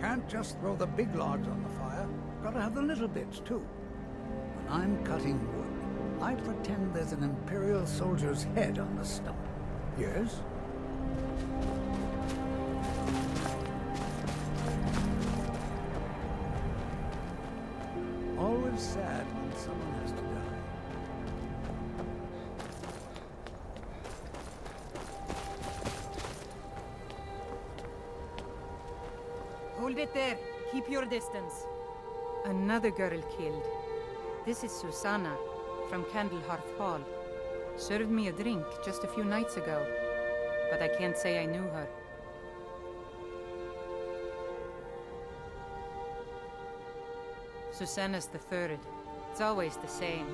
Can't just throw the big logs on the fire. Gotta have the little bits, too. When I'm cutting wood, I pretend there's an Imperial soldier's head on the stump. Yes? Always sad when someone has to die. Hold it there. Keep your distance. Another girl killed. This is Susanna, from Candlehearth Hall. Served me a drink just a few nights ago, but I can't say I knew her. Susanna's the third. It's always the same.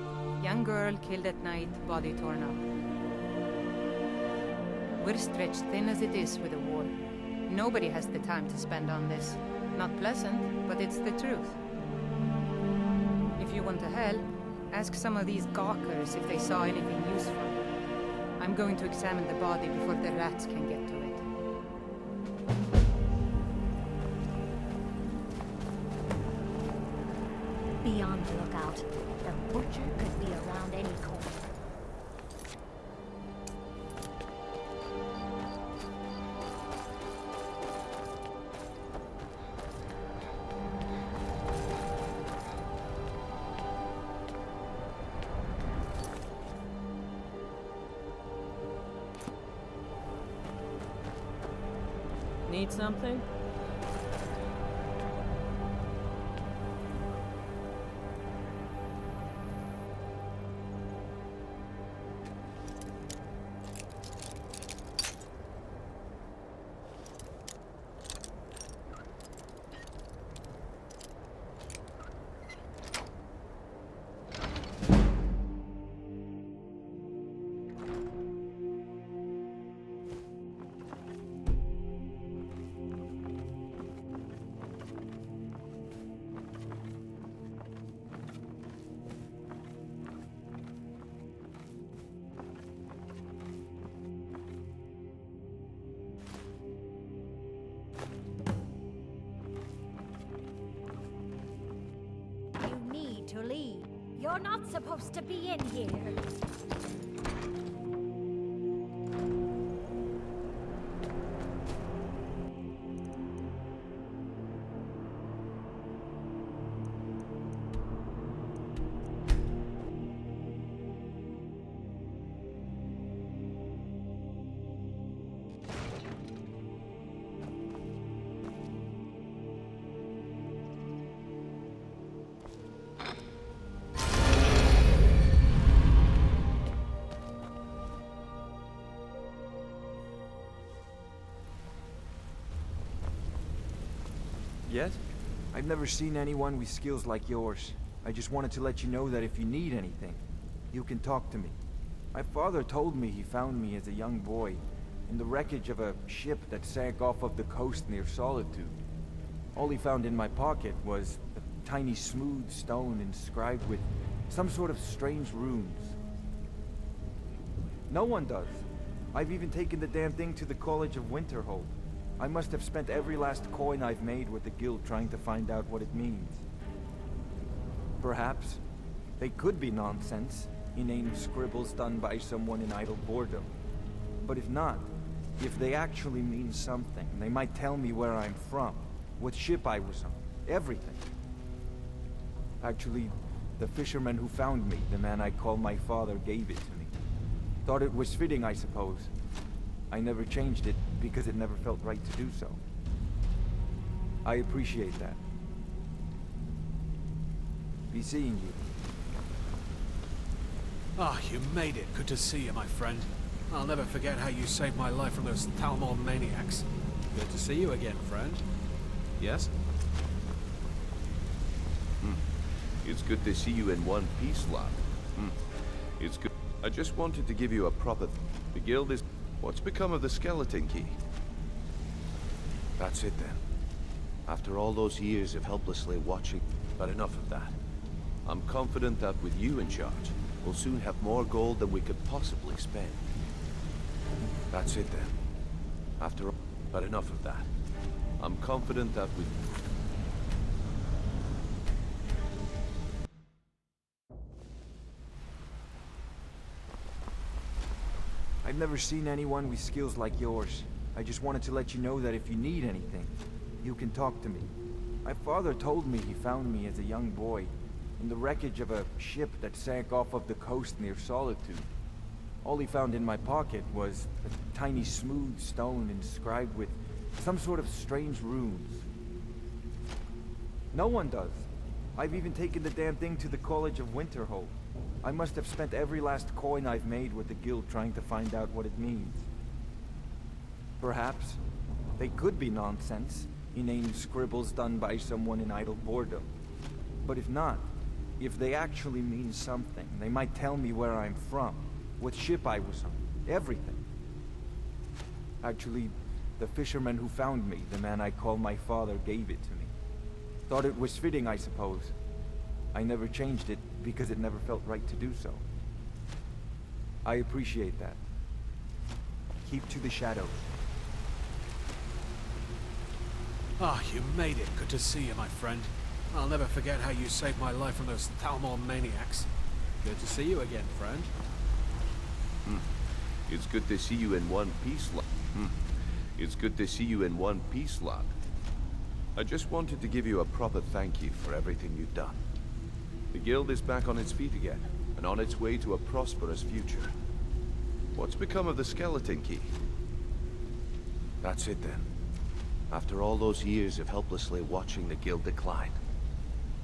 Young girl killed at night, body torn up. We're stretched thin as it is with a war. Nobody has the time to spend on this. Not pleasant, but it's the truth. If you want to help, ask some of these gawkers if they saw anything useful. I'm going to examine the body before the rats can get to it. Be on the lookout. The butcher could be around any corner. Need something? You need to leave. You're not supposed to be in here. Yet? I've never seen anyone with skills like yours. I just wanted to let you know that if you need anything, you can talk to me. My father told me he found me as a young boy in the wreckage of a ship that sank off of the coast near Solitude. All he found in my pocket was a tiny smooth stone inscribed with some sort of strange runes. No one does. I've even taken the damn thing to the College of Winterhold. I must have spent every last coin I've made with the guild trying to find out what it means. Perhaps they could be nonsense, inane scribbles done by someone in idle boredom. But if not, if they actually mean something, they might tell me where I'm from, what ship I was on, everything. Actually, the fisherman who found me, the man I call my father, gave it to me. Thought it was fitting, I suppose. I never changed it because it never felt right to do so. I appreciate that. Be seeing you. Ah, you made it. Good to see you, my friend. I'll never forget how you saved my life from those Thalmor maniacs. Good to see you again, friend. Yes? It's good to see you in one piece, lad. It's good. I just wanted to give you a proper... The guild is... What's become of the skeleton key? That's it then. After all those years of helplessly watching... But enough of that. I'm confident that with you in charge, we'll soon have more gold than we could possibly spend. That's it then. After all, but enough of that. I'm confident that we... I've never seen anyone with skills like yours. I just wanted to let you know that if you need anything, you can talk to me. My father told me he found me as a young boy in the wreckage of a ship that sank off of the coast near Solitude. All he found in my pocket was a tiny smooth stone inscribed with some sort of strange runes. No one does. I've even taken the damn thing to the College of Winterhold. I must have spent every last coin I've made with the guild trying to find out what it means. Perhaps they could be nonsense, inane scribbles done by someone in idle boredom. But if not, if they actually mean something, they might tell me where I'm from, what ship I was on, everything. Actually, the fisherman who found me, the man I call my father, gave it to me. Thought it was fitting, I suppose. I never changed it because it never felt right to do so. I appreciate that. Keep to the shadows. Ah, you made it. Good to see you, my friend. I'll never forget how you saved my life from those Thalmor maniacs. Good to see you again, friend. It's good to see you in one piece, lad. It's good to see you in one piece, lad. I just wanted to give you a proper thank you for everything you've done. The guild is back on its feet again, and on its way to a prosperous future. What's become of the skeleton key? That's it then. After all those years of helplessly watching the guild decline.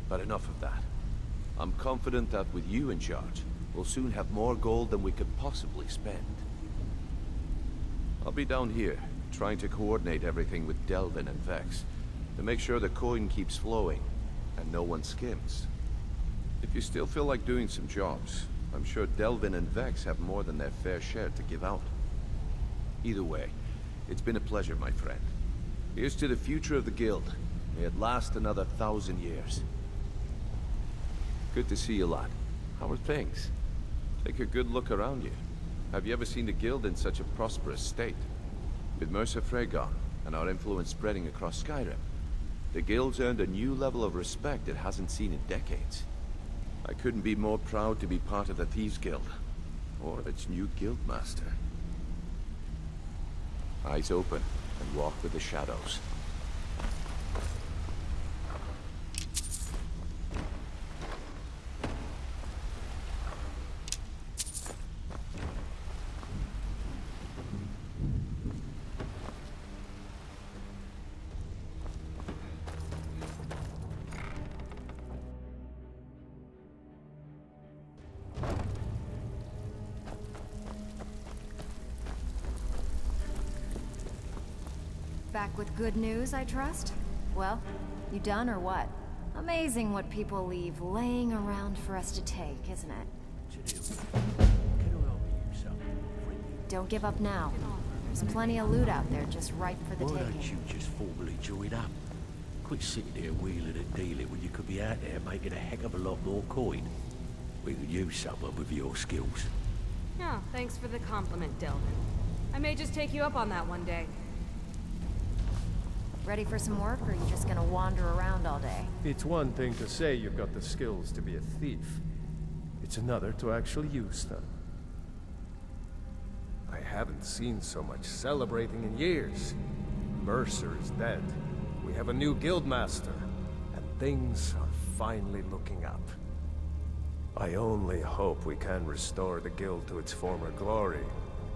But enough of that. I'm confident that with you in charge, we'll soon have more gold than we could possibly spend. I'll be down here, trying to coordinate everything with Delvin and Vex, to make sure the coin keeps flowing, and no one skims. If you still feel like doing some jobs, I'm sure Delvin and Vex have more than their fair share to give out. Either way, it's been a pleasure, my friend. Here's to the future of the guild. May it last another 1,000 years. Good to see you, lad. How are things? Take a good look around you. Have you ever seen the guild in such a prosperous state? With Mercer Frey gone, and our influence spreading across Skyrim, the guild's earned a new level of respect it hasn't seen in decades. I couldn't be more proud to be part of the Thieves Guild, or its new guildmaster. Eyes open, and walk with the shadows. Back with good news, I trust? Well, you done or what? Amazing what people leave laying around for us to take, isn't it? Don't give up now. There's plenty of loot out there just ripe for the Why taking. don't you just formally join up? Quit sitting there wheeling and dealing when you could be out there making a heck of a lot more coin. We could use someone with your skills. Oh, thanks for the compliment, Delvin. I may just take you up on that one day. Ready for some work, or are you just gonna wander around all day? It's one thing to say you've got the skills to be a thief. It's another to actually use them. I haven't seen so much celebrating in years. Mercer is dead. We have a new guildmaster, and things are finally looking up. I only hope we can restore the guild to its former glory,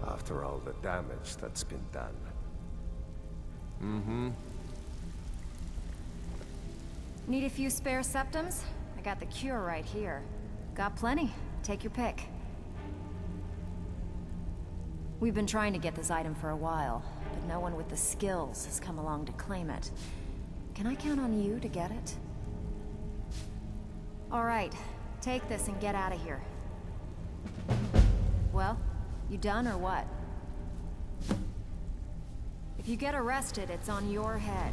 after all the damage that's been done. Need a few spare septums? I got the cure right here. Got plenty. Take your pick. We've been trying to get this item for a while, but no one with the skills has come along to claim it. Can I count on you to get it? All right, take this and get out of here. Well, you done or what? If you get arrested, it's on your head.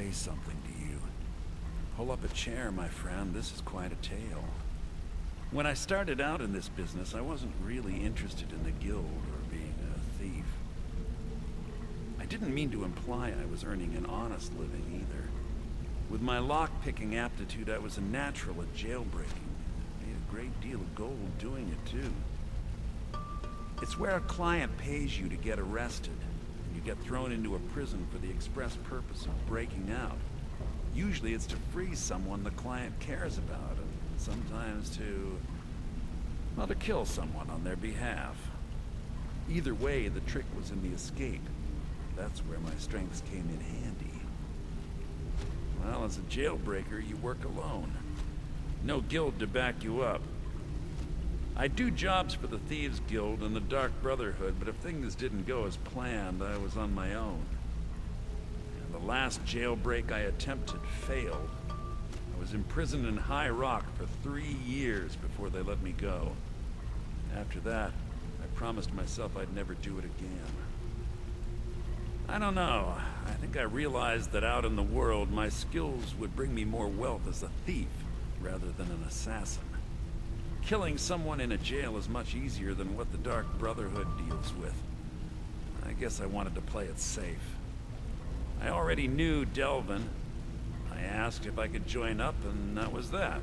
say something to you. Pull up a chair, my friend. This is quite a tale. When I started out in this business, I wasn't really interested in the guild or being a thief. I didn't mean to imply I was earning an honest living either. With my lock-picking aptitude, I was a natural at jailbreaking. Made a great deal of gold doing it, too. It's where a client pays you to get arrested, and you get thrown into a prison for the express purpose of breaking out. Usually it's to free someone the client cares about, and sometimes well, to kill someone on their behalf. Either way, the trick was in the escape. That's where my strengths came in handy. Well, as a jailbreaker, you work alone. No guild to back you up. I do jobs for the Thieves Guild and the Dark Brotherhood, but if things didn't go as planned, I was on my own. And the last jailbreak I attempted failed. I was imprisoned in High Rock for 3 years before they let me go. After that, I promised myself I'd never do it again. I don't know. I think I realized that out in the world, my skills would bring me more wealth as a thief rather than an assassin. Killing someone in a jail is much easier than what the Dark Brotherhood deals with. I guess I wanted to play it safe. I already knew Delvin. I asked if I could join up, and that was that.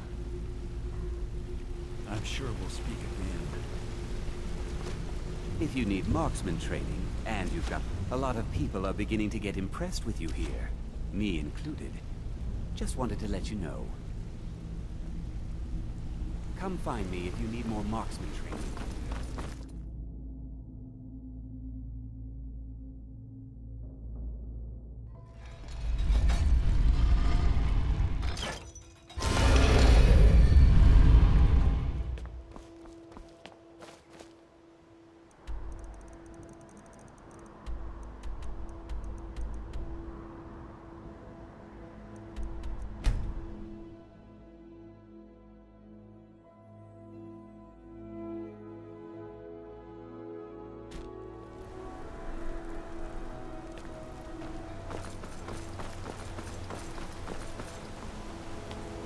I'm sure we'll speak again. If you need marksman training, and you've got... A lot of people are beginning to get impressed with you here, me included. Just wanted to let you know. Come find me if you need more marksman training.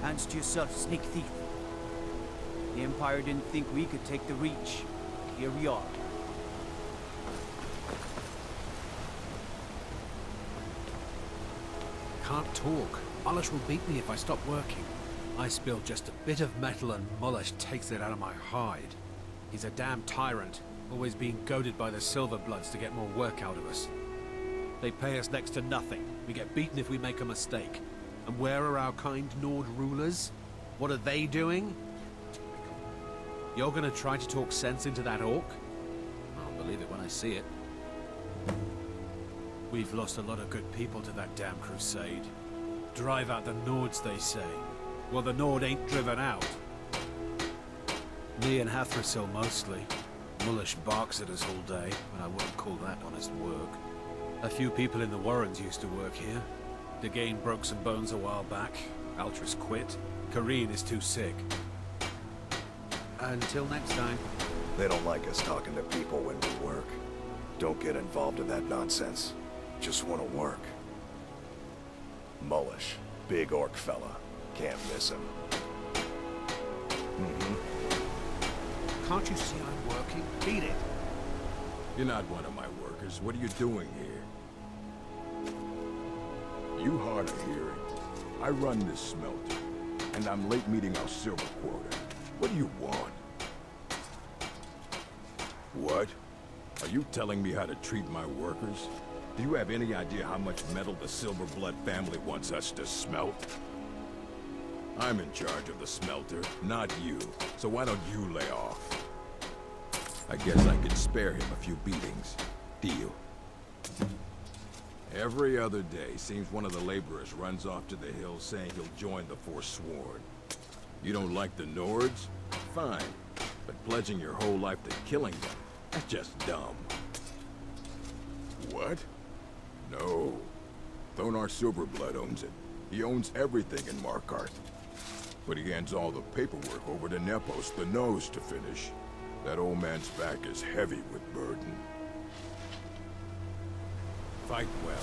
Hands to yourself, sneak thief. The Empire didn't think we could take the Reach. Here we are. Can't talk. Mullish will beat me if I stop working. I spill just a bit of metal and Mullish takes it out of my hide. He's a damn tyrant, always being goaded by the Silverbloods to get more work out of us. They pay us next to nothing. We get beaten if we make a mistake. And where are our kind Nord rulers? What are they doing? You're gonna try to talk sense into that orc? I'll believe it when I see it. We've lost a lot of good people to that damn crusade. Drive out the Nords, they say. Well, the Nord ain't driven out. Me and Hathrasil mostly. Mullish barks at us all day, but I wouldn't call that honest work. A few people in the Warrens used to work here. Degane broke some bones a while back. Altris quit. Kareen is too sick. Until next time. They don't like us talking to people when we work. Don't get involved in that nonsense. Just want to work. Mullish. Big orc fella. Can't miss him. Can't you see I'm working? Beat it! You're not one of my workers. What are you doing here? You hard of hearing. I run this smelter, and I'm late meeting our silver quota. What do you want? What? Are you telling me how to treat my workers? Do you have any idea how much metal the Silverblood family wants us to smelt? I'm in charge of the smelter, not you, so why don't you lay off? I guess I could spare him a few beatings. Deal. Every other day, seems one of the laborers runs off to the hills saying he'll join the Forsworn. You don't like the Nords? Fine. But pledging your whole life to killing them, that's just dumb. What? No. Thonar Silverblood owns it. He owns everything in Markarth. But he hands all the paperwork over to Nepos, the Nose, to finish. That old man's back is heavy with burden. Fight well.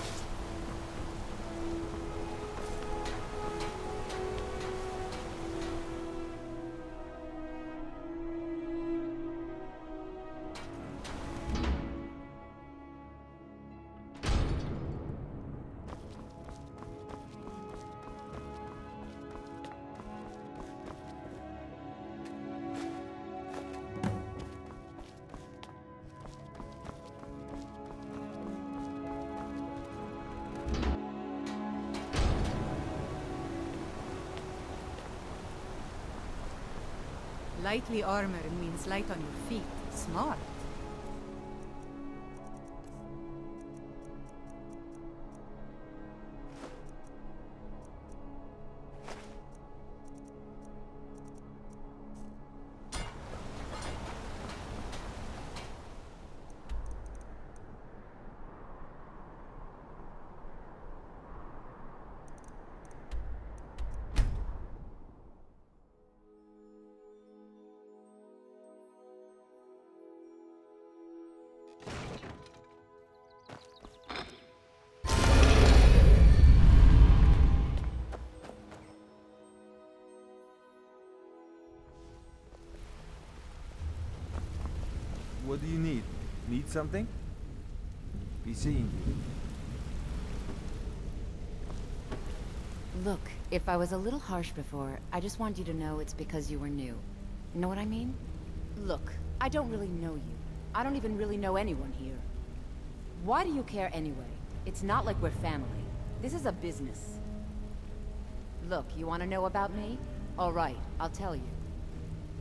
Lightly armored means light on your feet. Smart. What do you need? Need something? Be seeing you. Look, if I was a little harsh before, I just want you to know it's because you were new. Know what I mean? Look, I don't really know you. I don't even really know anyone here. Why do you care anyway? It's not like we're family. This is a business. Look, you want to know about me? All right, I'll tell you.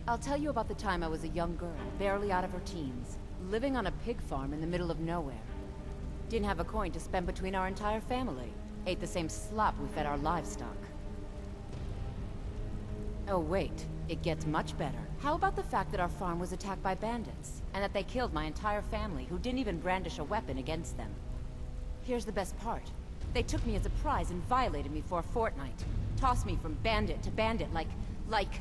I'll tell you about the time I was a young girl, barely out of her teens, living on a pig farm in the middle of nowhere. Didn't have a coin to spend between our entire family. Ate the same slop we fed our livestock. Oh wait, it gets much better. How about the fact that our farm was attacked by bandits, and that they killed my entire family who didn't even brandish a weapon against them? Here's the best part. They took me as a prize and violated me for a fortnight. Tossed me from bandit to bandit like...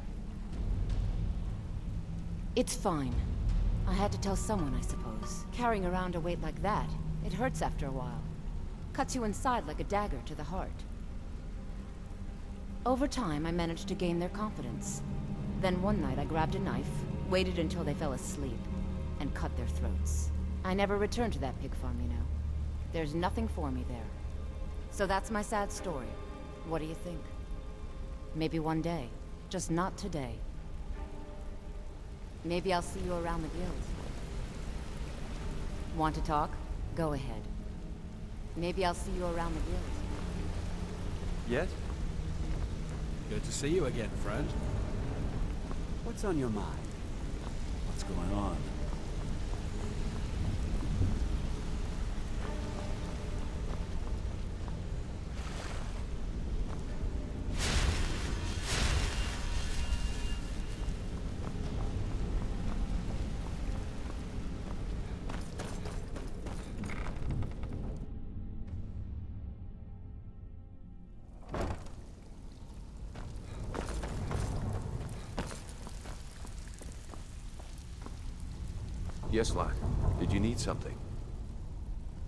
It's fine. I had to tell someone, I suppose. Carrying around a weight like that, it hurts after a while. Cuts you inside like a dagger to the heart. Over time, I managed to gain their confidence. Then one night I grabbed a knife, waited until they fell asleep, and cut their throats. I never returned to that pig farm, you know. There's nothing for me there. So that's my sad story. What do you think? Maybe one day. Just not today. Maybe I'll see you around the guild. Want to talk? Go ahead. Maybe I'll see you around the guild. Yes? Good to see you again, friend. What's on your mind? What's going on? Yes, lad. Did you need something?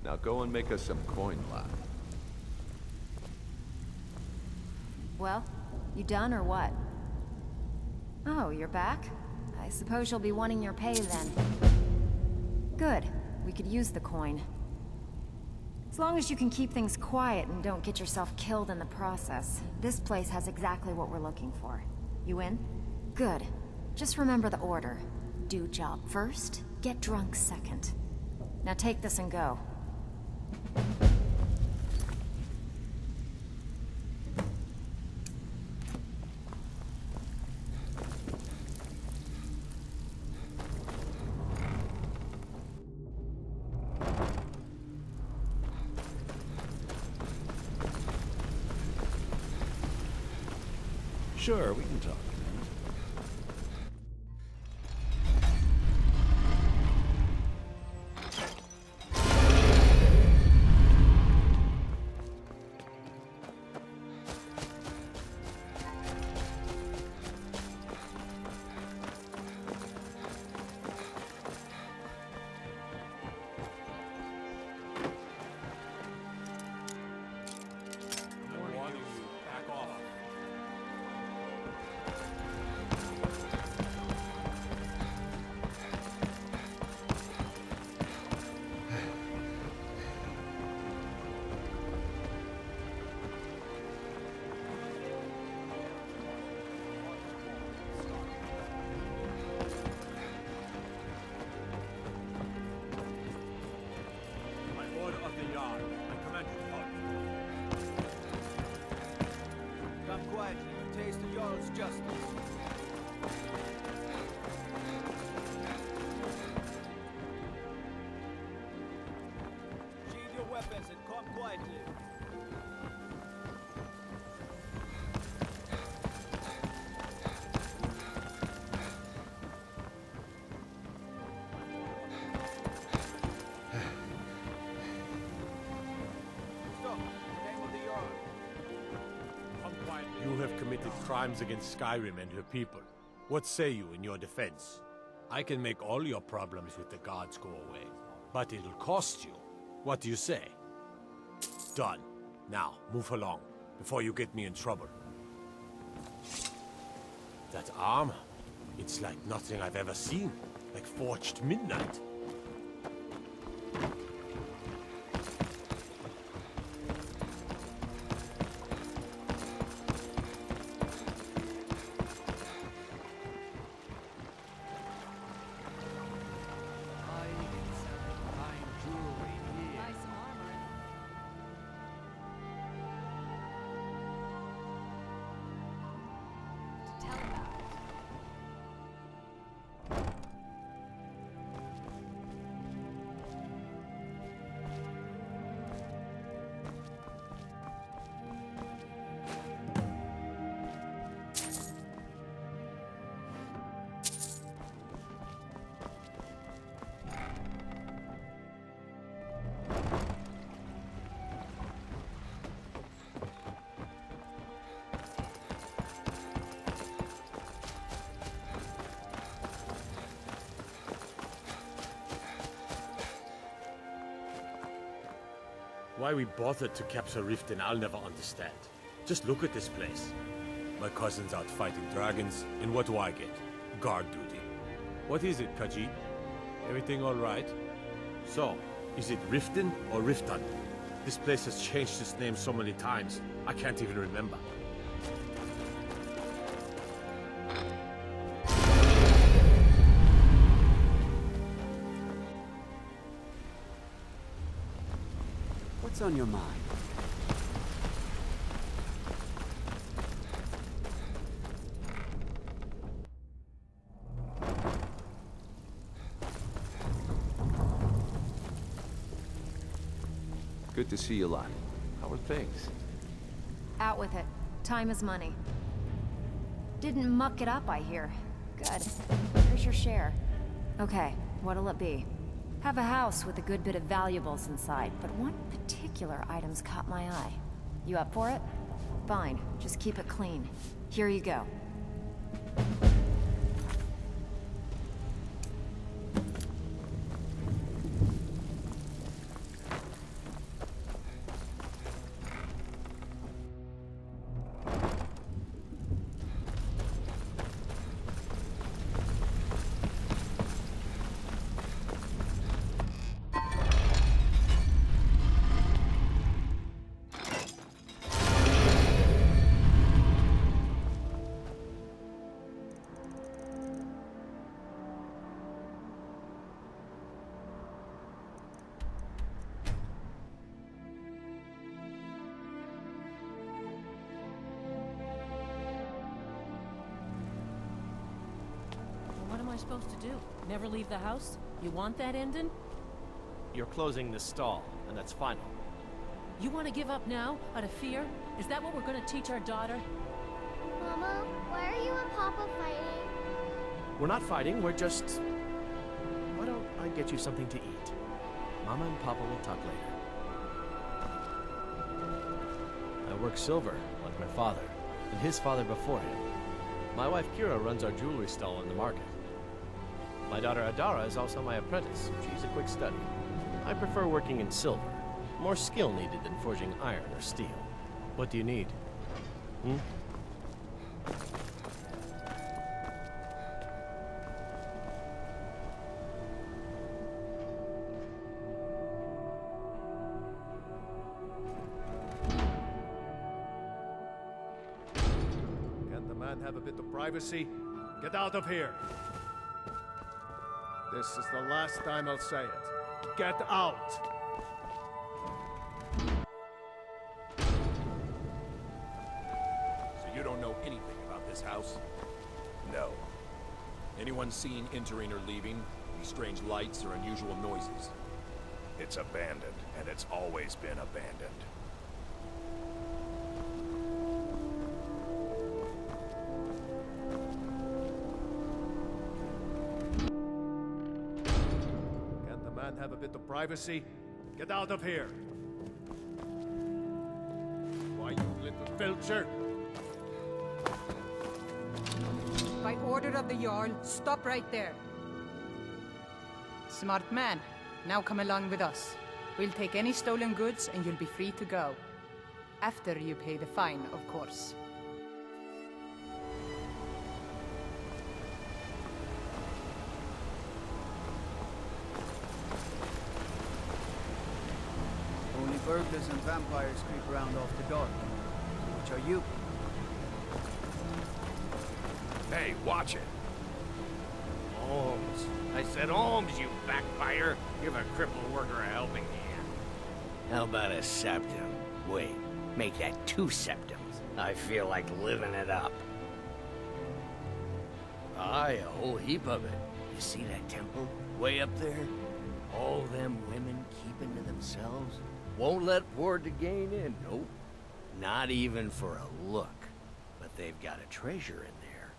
Now go and make us some coin, lad. Well, you done or what? Oh, you're back? I suppose you'll be wanting your pay then. Good. We could use the coin. As long as you can keep things quiet and don't get yourself killed in the process, this place has exactly what we're looking for. You in? Good. Just remember the order. Do job first, get drunk second. Now take this and go. Sure, we can talk. Come quietly and taste the Jarl's justice. Sheathe your weapons and come quietly. Stop. Name of the yard. You have committed crimes against Skyrim and her people. What say you in your defense? I can make all your problems with the gods go away, but it'll cost you. What do you say? Done. Now, move along, before you get me in trouble. That armor, it's like nothing I've ever seen. Like forged midnight. Why we bothered to capture Riften, I'll never understand. Just look at this place. My cousin's out fighting dragons, and what do I get? Guard duty. What is it, Khajiit? Everything all right? So, is it Riften or Riften? This place has changed its name so many times, I can't even remember. What's on your mind? Good to see you, lad. How are things? Out with it. Time is money. Didn't muck it up, I hear. Good. Here's your share. Okay, what'll it be? Have a house with a good bit of valuables inside, but one particular item's caught my eye. You up for it? Fine, just keep it clean. Here you go. What am I supposed to do? Never leave the house? You want that ending? You're closing this stall, and that's final. You want to give up now, out of fear? Is that what we're going to teach our daughter? Mama, why are you and Papa fighting? We're not fighting, we're just... Why don't I get you something to eat? Mama and Papa will talk later. I work silver, like my father, and his father before him. My wife Kira runs our jewelry stall in the market. My daughter Adara is also my apprentice. She's a quick study. I prefer working in silver. More skill needed than forging iron or steel. What do you need? Hmm? Can't the man have a bit of privacy? Get out of here! This is the last time I'll say it. Get out! So you don't know anything about this house? No. Anyone seen entering or leaving? Any strange lights or unusual noises? It's abandoned, and it's always been abandoned. Can't the man have a bit of privacy? Get out of here! Why, you little filcher! By order of the Jarl, stop right there. Smart man. Now come along with us. We'll take any stolen goods and you'll be free to go. After you pay the fine, of course. Only burglars and vampires creep around after dark. Which are you? Hey, watch it! Holmes. I said Holmes, you backbiter. Give a crippled worker a helping hand. How about a septum? Wait, make that 2 septums. I feel like living it up. Aye, a whole heap of it. You see that temple? Way up there? All them women keeping to themselves? Won't let poor Degain in, nope. Not even for a look. But they've got a treasure in there.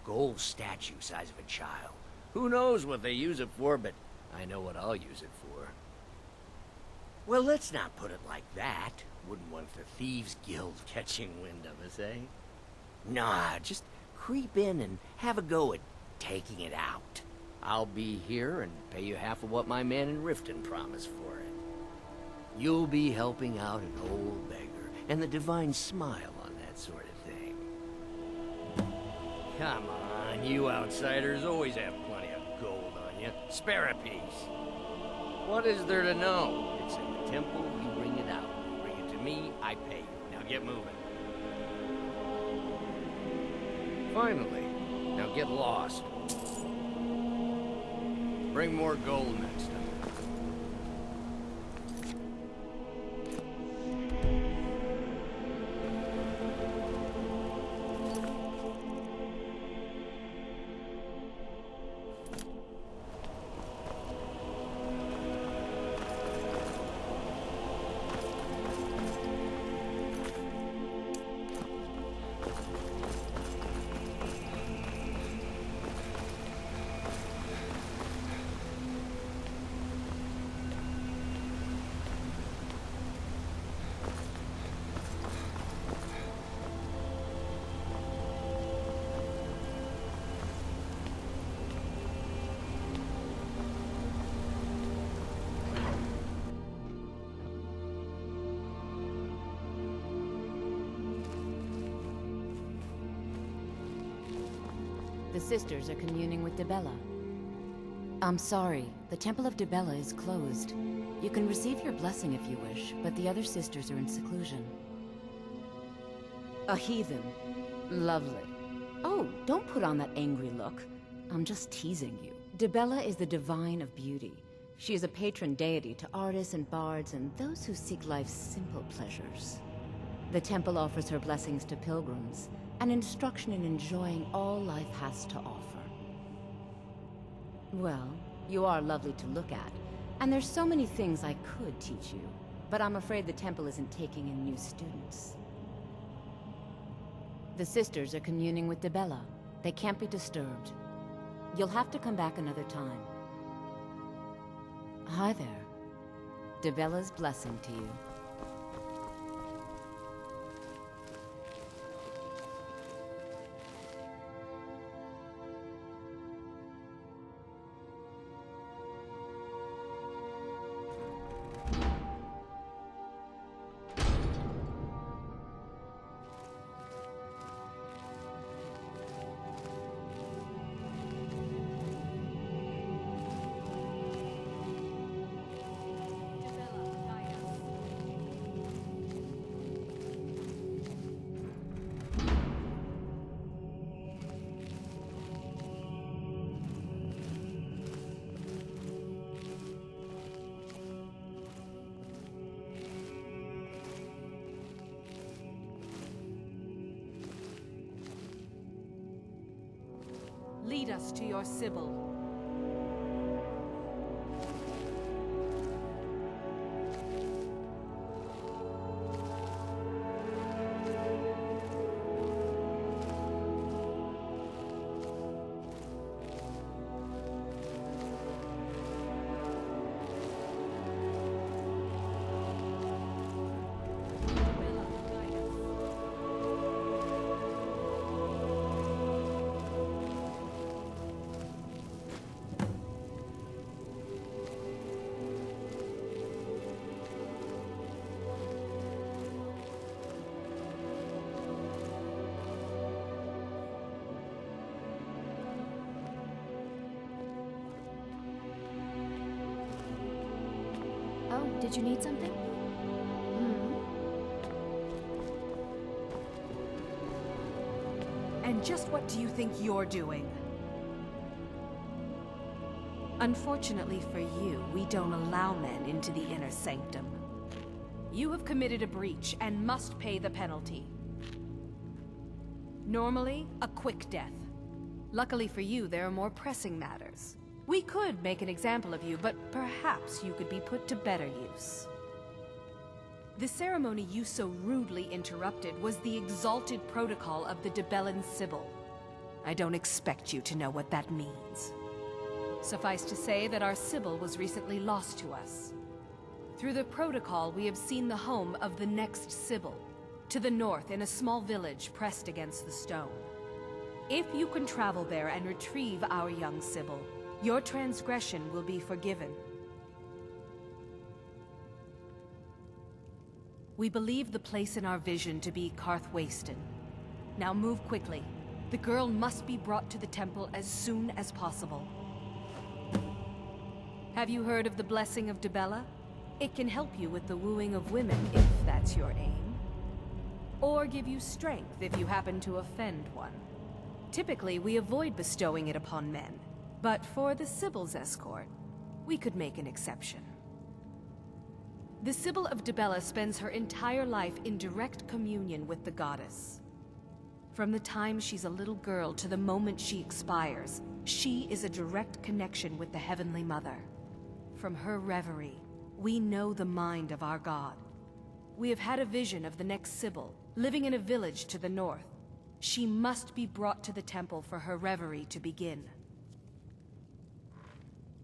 Gold statue size of a child. Who knows what they use it for, but I know what I'll use it for. Well, let's not put it like that. Wouldn't want the Thieves Guild catching wind of us, eh? Nah, just creep in and have a go at taking it out. I'll be here and pay you half of what my man in Riften promised for it. You'll be helping out an old beggar, and the divine smile on that sort of thing. Come on, you outsiders always have plenty of gold on you. Spare a piece. What is there to know? It's in the temple, you bring it out. You bring it to me, I pay you. Now get moving. Finally. Now get lost. Bring more gold next time. The sisters are communing with Dibella. I'm sorry, the Temple of Dibella is closed. You can receive your blessing if you wish, but the other sisters are in seclusion. A heathen. Lovely. Oh, don't put on that angry look. I'm just teasing you. Dibella is the divine of beauty. She is a patron deity to artists and bards and those who seek life's simple pleasures. The temple offers her blessings to pilgrims, and instruction in enjoying all life has to offer. Well, you are lovely to look at, and there's so many things I could teach you, but I'm afraid the temple isn't taking in new students. The sisters are communing with Dibella. They can't be disturbed. You'll have to come back another time. Hi there. Dibella's blessing to you. Lead us to your Sybil. Oh, did you need something? And just what do you think you're doing? Unfortunately for you, we don't allow men into the inner sanctum. You have committed a breach and must pay the penalty. Normally, a quick death. Luckily for you, there are more pressing matters. We could make an example of you, but perhaps you could be put to better use. The ceremony you so rudely interrupted was the exalted protocol of the Debellan Sybil. I don't expect you to know what that means. Suffice to say that our Sybil was recently lost to us. Through the protocol, we have seen the home of the next Sybil, to the north in a small village pressed against the stone. If you can travel there and retrieve our young Sybil, your transgression will be forgiven. We believe the place in our vision to be Karthwasten. Now move quickly. The girl must be brought to the temple as soon as possible. Have you heard of the blessing of Dibella? It can help you with the wooing of women if that's your aim. Or give you strength if you happen to offend one. Typically, we avoid bestowing it upon men. But for the Sybil's escort, we could make an exception. The Sybil of Dibella spends her entire life in direct communion with the goddess. From the time she's a little girl to the moment she expires, she is a direct connection with the Heavenly Mother. From her reverie, we know the mind of our god. We have had a vision of the next Sybil, living in a village to the north. She must be brought to the temple for her reverie to begin.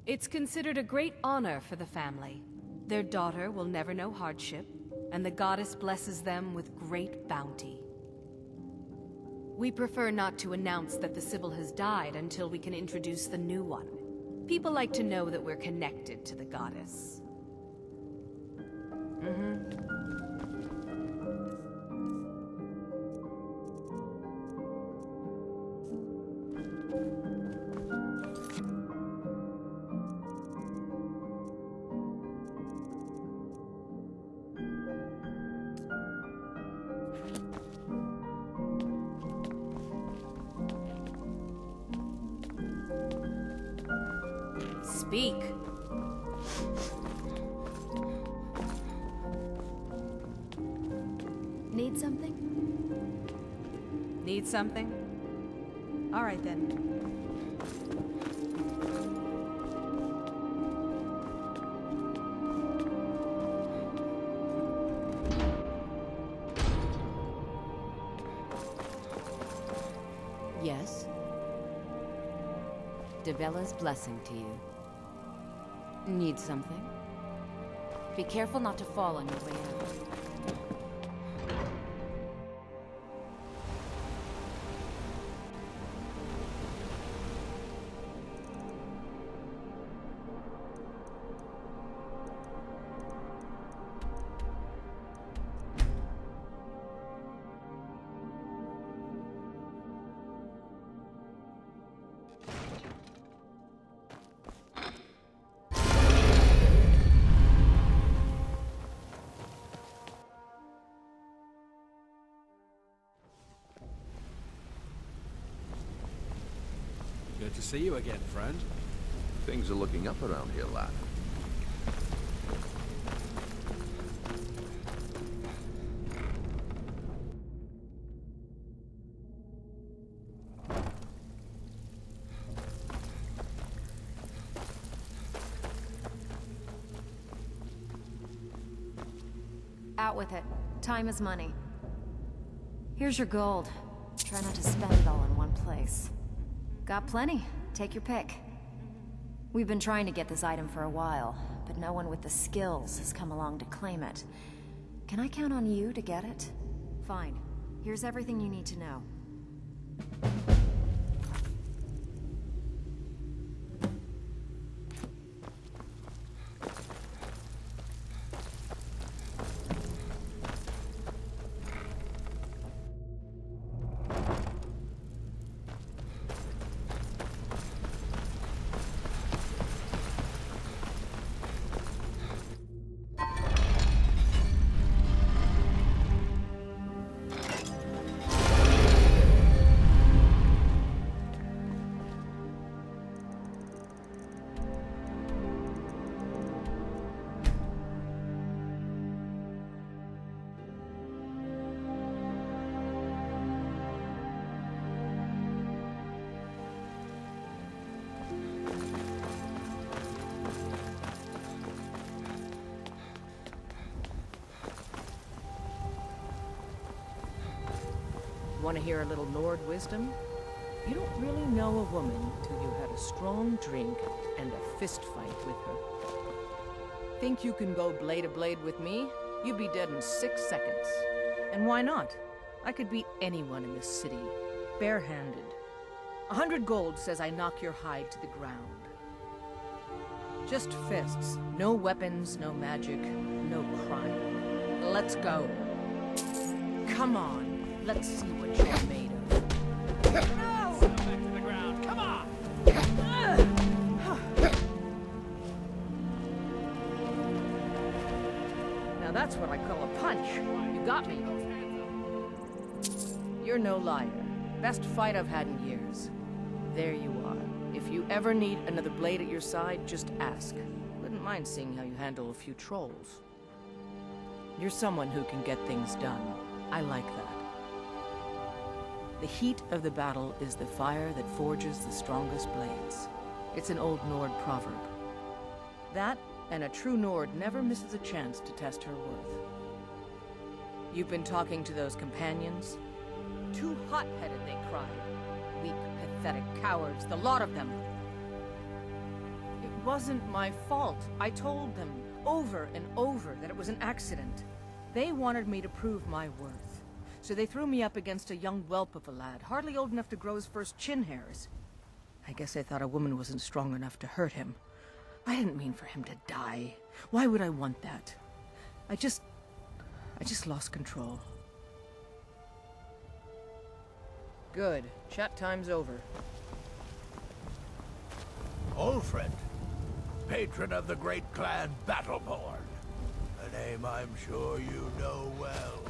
It's considered a great honor for the family. Their daughter will never know hardship, and the goddess blesses them with great bounty. We prefer not to announce that the Sybil has died until we can introduce the new one. People like to know that we're connected to the goddess. Speak. Need something? Need something? All right then. Yes? Dibella's blessing to you. Need something? Be careful not to fall on your way out. Good to see you again, friend. Things are looking up around here, lad. Out with it. Time is money. Here's your gold. Try not to spend it all in one place. Got plenty. Take your pick. We've been trying to get this item for a while, but no one with the skills has come along to claim it. Can I count on you to get it? Fine. Here's everything you need to know. Want to hear a little Nord wisdom? You don't really know a woman till you had a strong drink and a fist fight with her. Think you can go blade to blade with me? You'd be dead in 6 seconds. And why not? I could beat anyone in this city, barehanded. 100 gold says I knock your hide to the ground. Just fists. No weapons, no magic, no crime. Let's go. Come on. Let's see what you're made of. No! Back to the ground. Come on! Now that's what I call a punch. You got me. You're no liar. Best fight I've had in years. There you are. If you ever need another blade at your side, just ask. Wouldn't mind seeing how you handle a few trolls. You're someone who can get things done. I like that. The heat of the battle is the fire that forges the strongest blades. It's an old Nord proverb. That, and a true Nord never misses a chance to test her worth. You've been talking to those companions? Too hot-headed, they cried. Weak, pathetic cowards, the lot of them. It wasn't my fault. I told them, over and over, that it was an accident. They wanted me to prove my worth. So they threw me up against a young whelp of a lad, hardly old enough to grow his first chin hairs. I guess they thought a woman wasn't strong enough to hurt him. I didn't mean for him to die. Why would I want that? I just lost control. Good. Chat time's over. Ulfred, patron of the great clan Battleborn. A name I'm sure you know well.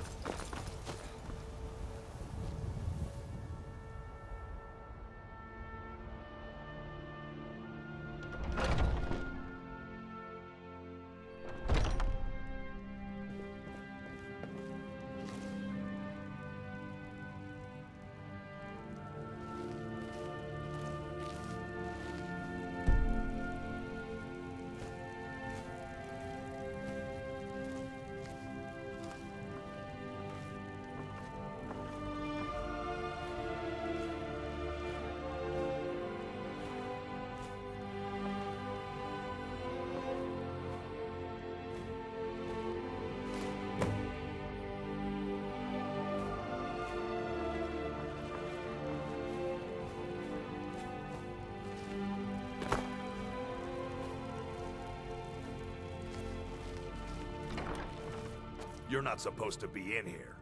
You're not supposed to be in here.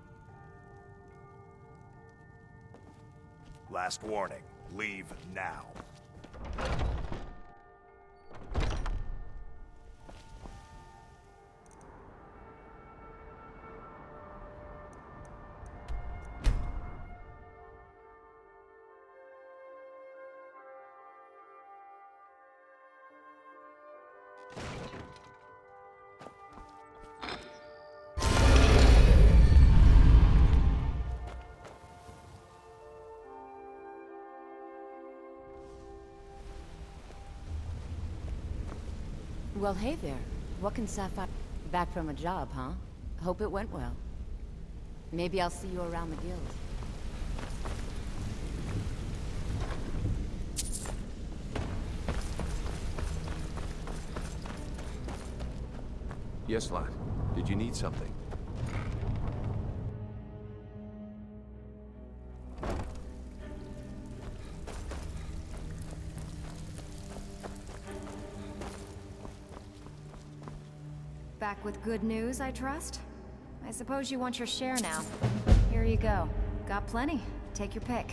Last warning. Leave now. Well, hey there. What can Sapphire... Back from a job, huh? Hope it went well. Maybe I'll see you around the guild. Yes, lad. Did you need something? Back with good news, I trust? I suppose you want your share now. Here you go. Got plenty. Take your pick.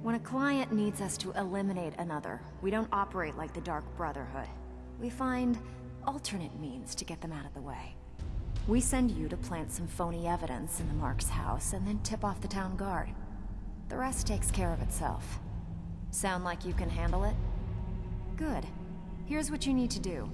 When a client needs us to eliminate another, we don't operate like the Dark Brotherhood. We find alternate means to get them out of the way. We send you to plant some phony evidence in the Mark's house and then tip off the town guard. The rest takes care of itself. Sound like you can handle it? Good. Here's what you need to do.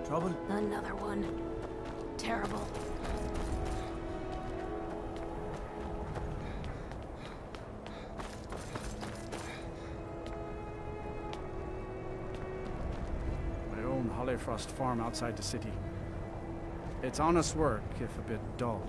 Trouble? Another one. Terrible. I own Hollyfrost Farm outside the city. It's honest work, if a bit dull.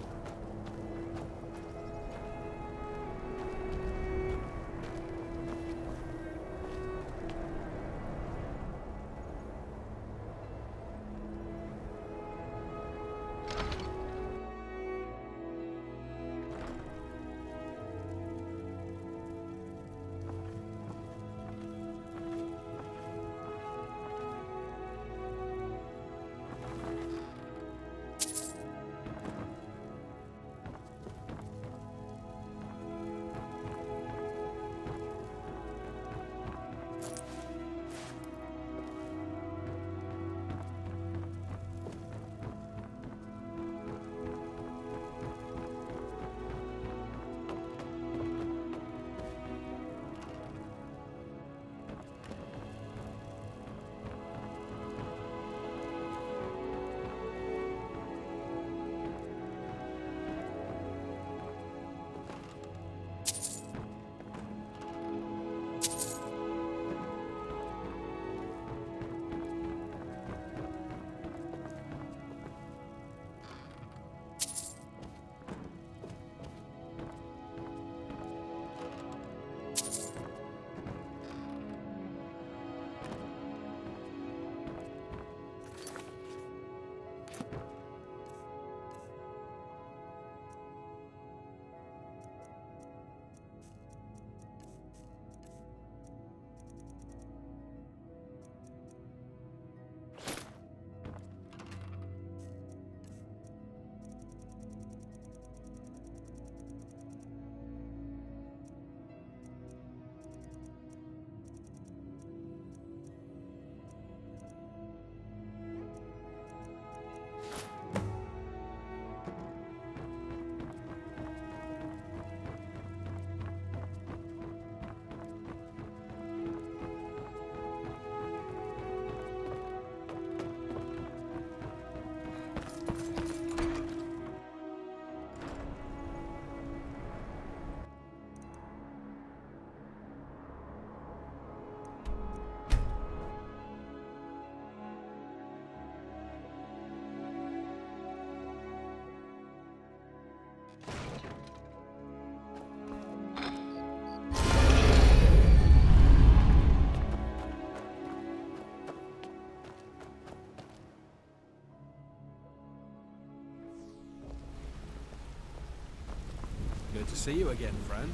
see you again, friend.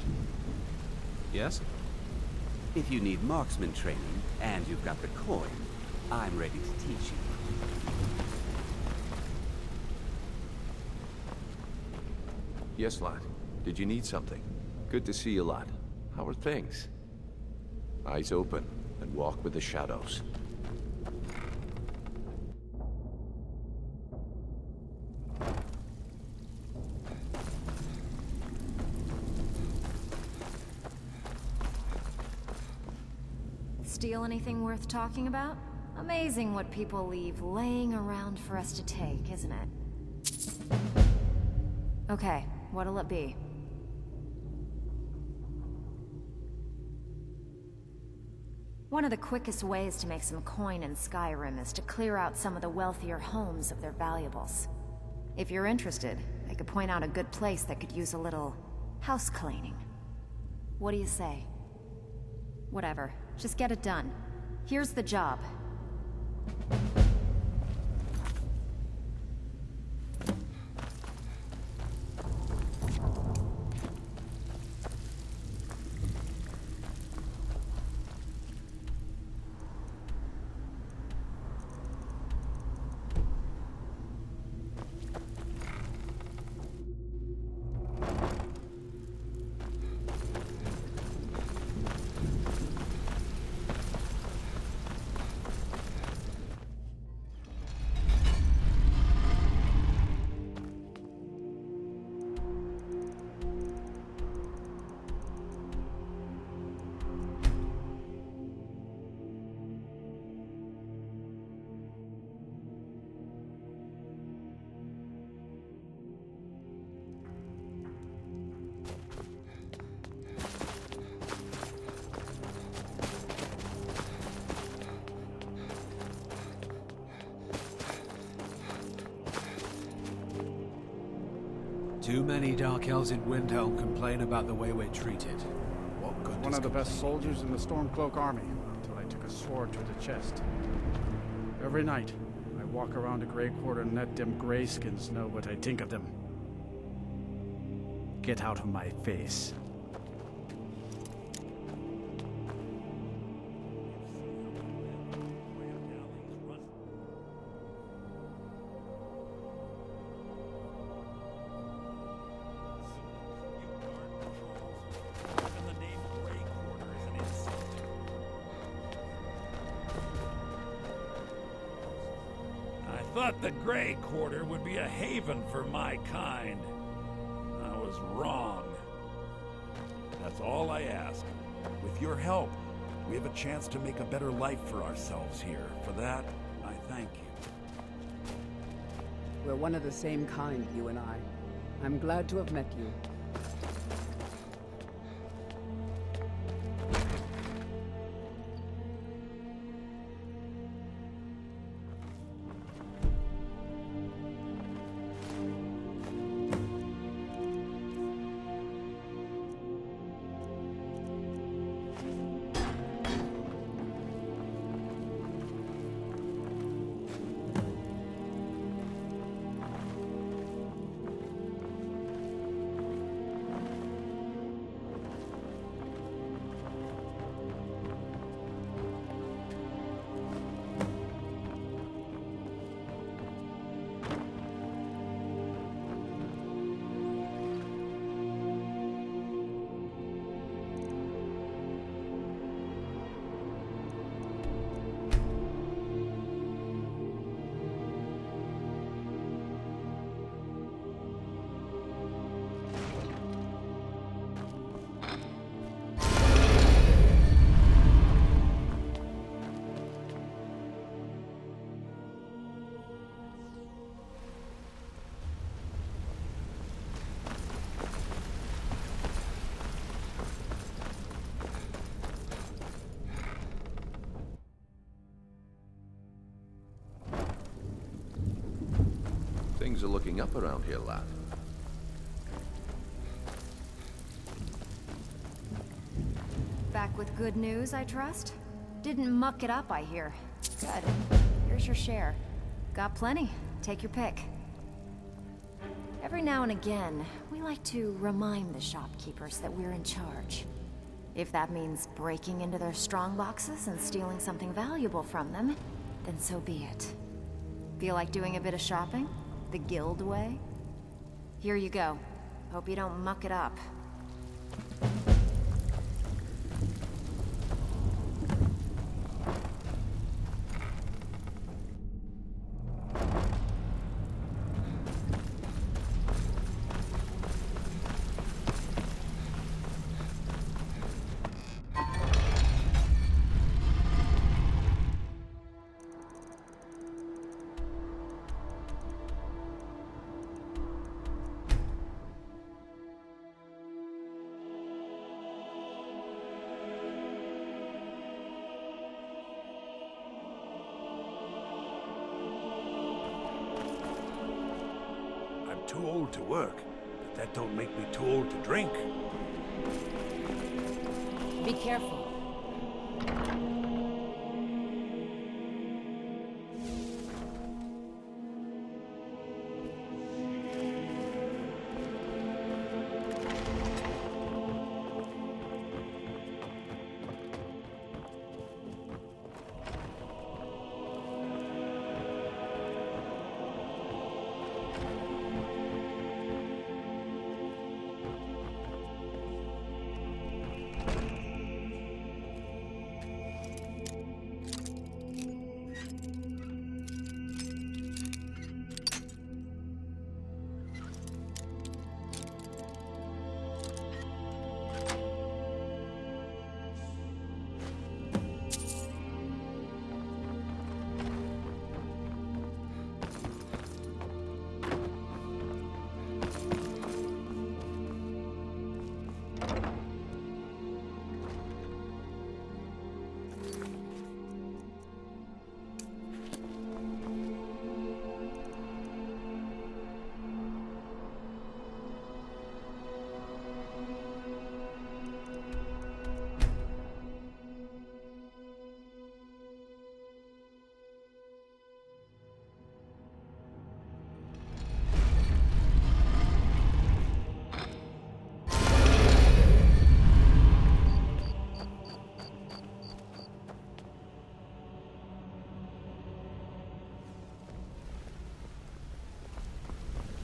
Yes? If you need marksman training, and you've got the coin, I'm ready to teach you. Yes, lad. Did you need something? Good to see you, lad. How are things? Eyes open, and walk with the shadows. Steal anything worth talking about? Amazing what people leave laying around for us to take, isn't it? Okay, what'll it be? One of the quickest ways to make some coin in Skyrim is to clear out some of the wealthier homes of their valuables. If you're interested, I could point out a good place that could use a little house cleaning. What do you say? Whatever, just get it done. Here's the job. Too many Dark Elves in Windhelm complain about the way we're treated. What good One does of the best complaining- soldiers in the Stormcloak army, until I took a sword to the chest. Every night, I walk around a Grey Quarter and let them greyskins know what I think of them. Get out of my face. I thought the Grey Quarter would be a haven for my kind. I was wrong. That's all I ask. With your help, we have a chance to make a better life for ourselves here. For that, I thank you. We're one of the same kind, you and I. I'm glad to have met you. Things are looking up around here, lad. Back with good news, I trust? Didn't muck it up, I hear. Good. Here's your share. Got plenty. Take your pick. Every now and again, we like to remind the shopkeepers that we're in charge. If that means breaking into their strong boxes and stealing something valuable from them, then so be it. Feel like doing a bit of shopping? The guild way? Here you go. Hope you don't muck it up. Too old to work, but that don't make me too old to drink. Be careful.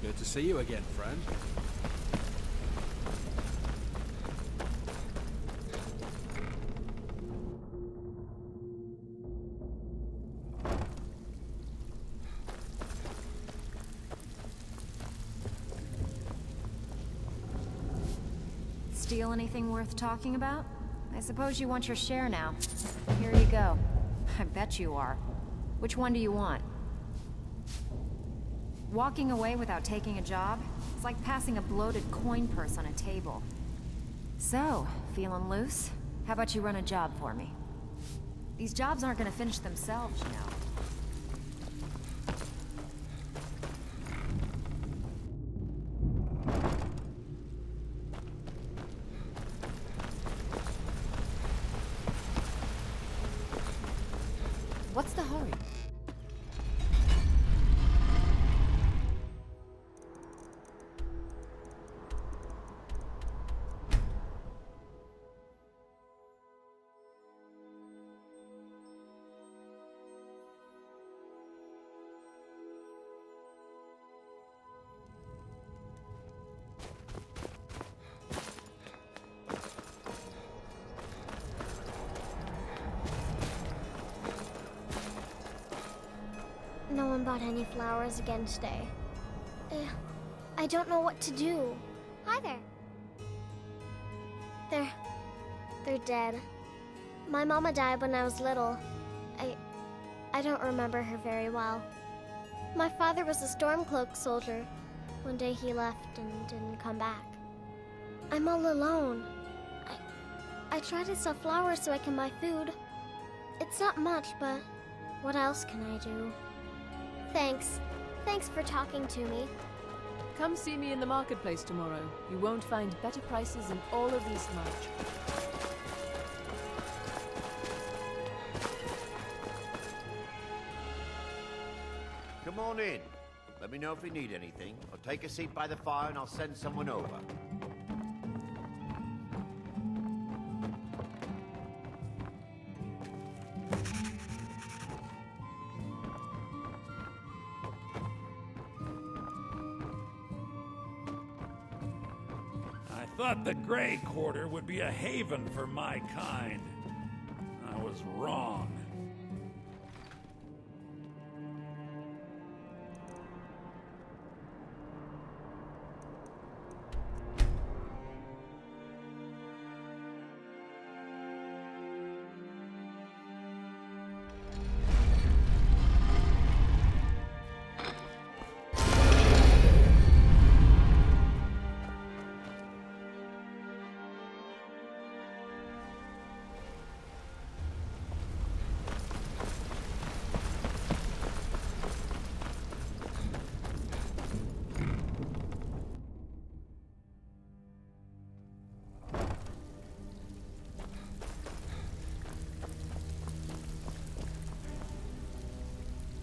Good to see you again, friend. Steal anything worth talking about? I suppose you want your share now. Here you go. I bet you are. Which one do you want? Walking away without taking a job? It's like passing a bloated coin purse on a table. So, feeling loose? How about you run a job for me? These jobs aren't gonna finish themselves, you know. What's the hurry? No one bought any flowers again today. I don't know what to do. Hi there. They're dead. My mama died when I was little. I don't remember her very well. My father was a Stormcloak soldier. One day he left and didn't come back. I'm all alone. I try to sell flowers so I can buy food. It's not much, but what else can I do? Thanks. Thanks for talking to me. Come see me in the marketplace tomorrow. You won't find better prices in all of East March. Come on in. The Let me know if you need anything, or take a seat by the fire and I'll send someone over. I thought the Grey Quarter would be a haven for my kind. I was wrong.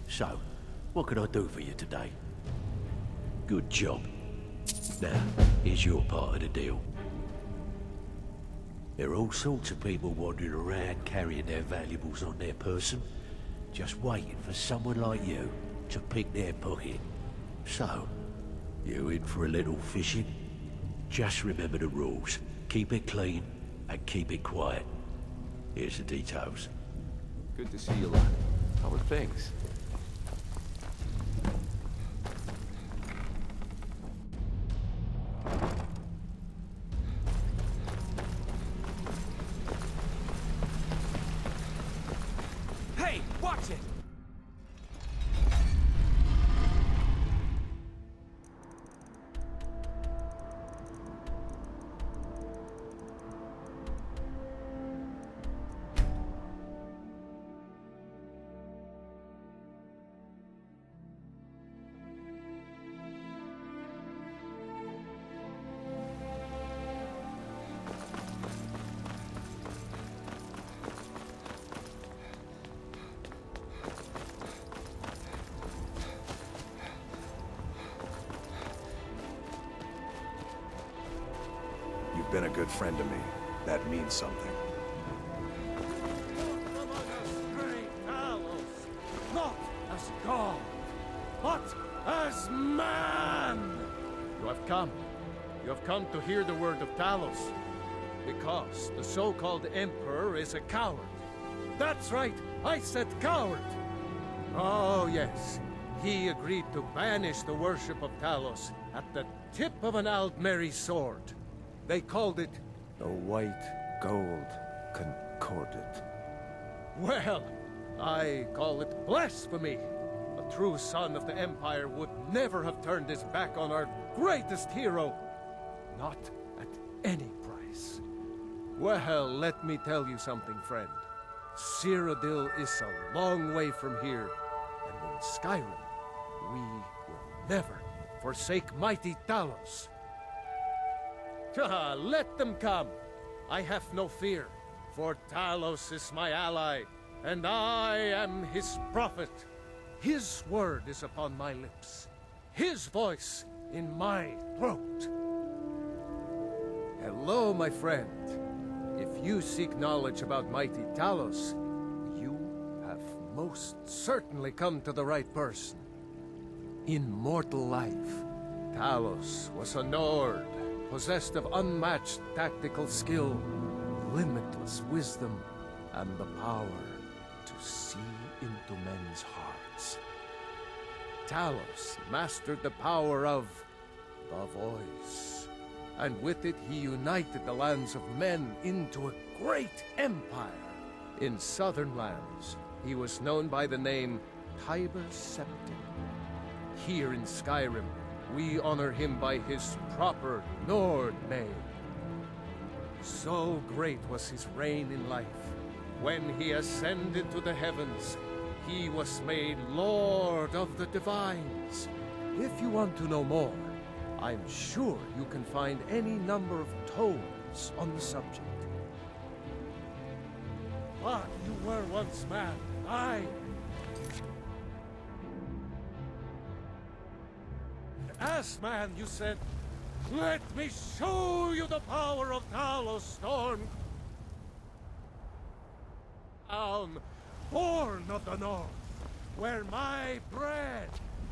So, what can I do for you today? Good job. Now, here's your part of the deal. There are all sorts of people wandering around carrying their valuables on their person, just waiting for someone like you to pick their pocket. So, you in for a little fishing? Just remember the rules. Keep it clean and keep it quiet. Here's the details. Good to see you, lad. How are things? Hey, watch it! You've been a good friend to me. That means something. Not as God, but as man! You have come. You have come to hear the word of Talos. Because the so-called Emperor is a coward. That's right, I said coward! Oh yes, he agreed to banish the worship of Talos at the tip of an Aldmeri sword. They called it The White Gold Concordat. Well, I call it blasphemy. A true son of the Empire would never have turned his back on our greatest hero. Not at any price. Well, let me tell you something, friend. Cyrodiil is a long way from here, and in Skyrim, we will never forsake mighty Talos. Let them come. I have no fear, for Talos is my ally, and I am his prophet. His word is upon my lips, his voice in my throat. Hello, my friend. If you seek knowledge about mighty Talos, you have most certainly come to the right person. In mortal life, Talos was a Nord, possessed of unmatched tactical skill, limitless wisdom, and the power to see into men's hearts. Talos mastered the power of the voice, and with it he united the lands of men into a great empire. In southern lands, he was known by the name Tiber Septim. Here in Skyrim, we honor him by his proper Nord name. So great was his reign in life. When he ascended to the heavens, he was made Lord of the Divines. If you want to know more, I'm sure you can find any number of tomes on the subject. But you were once man, Ass man, you said. Let me show you the power of Talos Storm. Born of the North, where my bread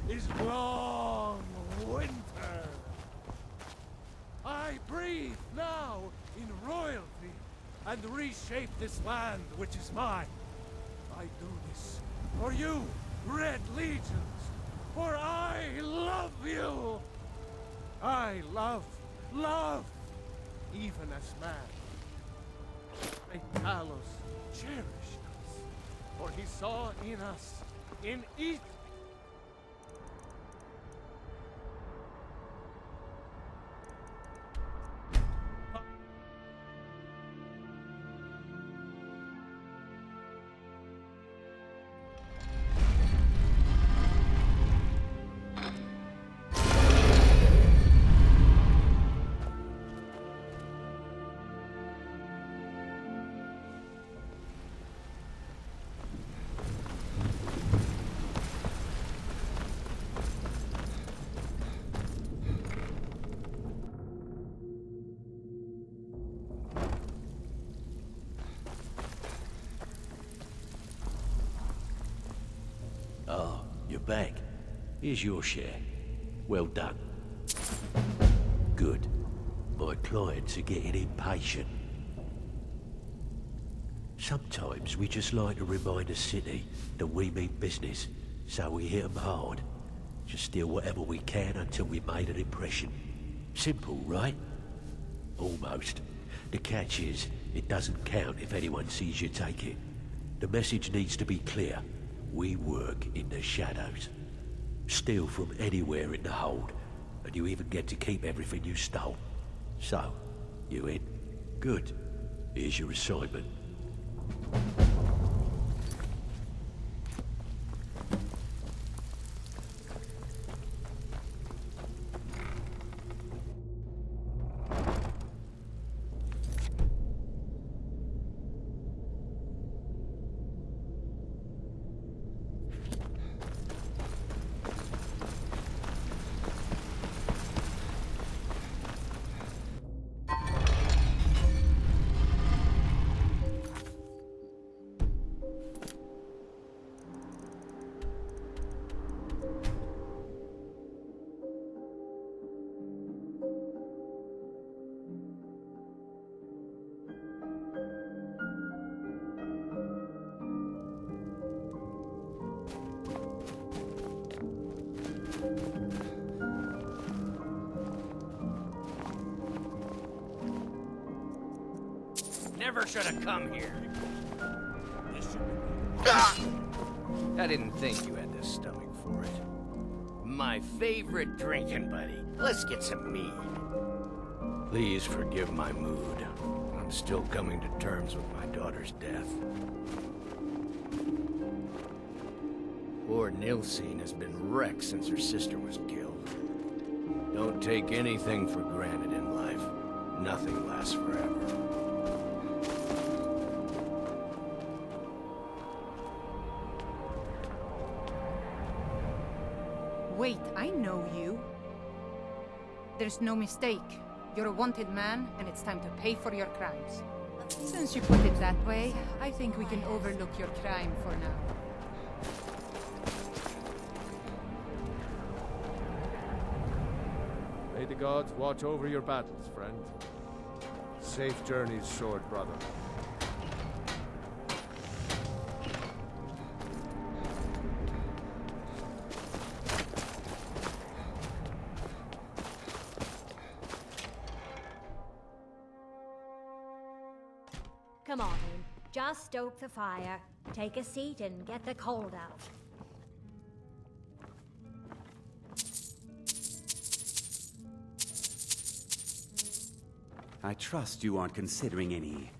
is long winter. I breathe now in royalty and reshape this land which is mine. I do this for you, Red Legions, for I love you. I love, even as man. May Talos cherish us, for he saw in us, in each. You're back. Here's your share. Well done. Good. My clients are getting impatient. Sometimes we just like to remind the city that we mean business, so we hit 'em hard. Just steal whatever we can until we made an impression. Simple, right? Almost. The catch is, it doesn't count if anyone sees you take it. The message needs to be clear. We work in the shadows. Steal from anywhere in the hold, and you even get to keep everything you stole. So, you in? Good. Here's your assignment. Never should have come here. I didn't think you had the stomach for it. My favorite drinking buddy. Let's get some mead. Please forgive my mood. I'm still coming to terms with my daughter's death. Poor Nilsine has been wrecked since her sister was killed. Don't take anything for granted in life. Nothing lasts forever. Wait, I know you. There's no mistake. You're a wanted man, and it's time to pay for your crimes. Since you put it that way, I think we can overlook your crime for now. May the gods watch over your battles, friend. Safe journeys, sword brother. Come on in. Just stoke the fire. Take a seat and get the cold out. I trust you aren't considering any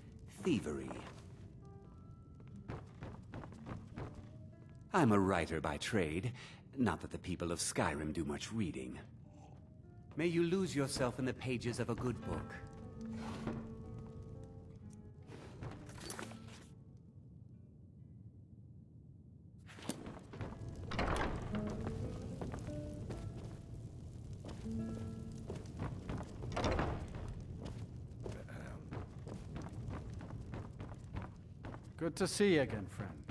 thievery. I'm a writer by trade, not that the people of Skyrim do much reading. May you lose yourself in the pages of a good book. Good to see you again, friend.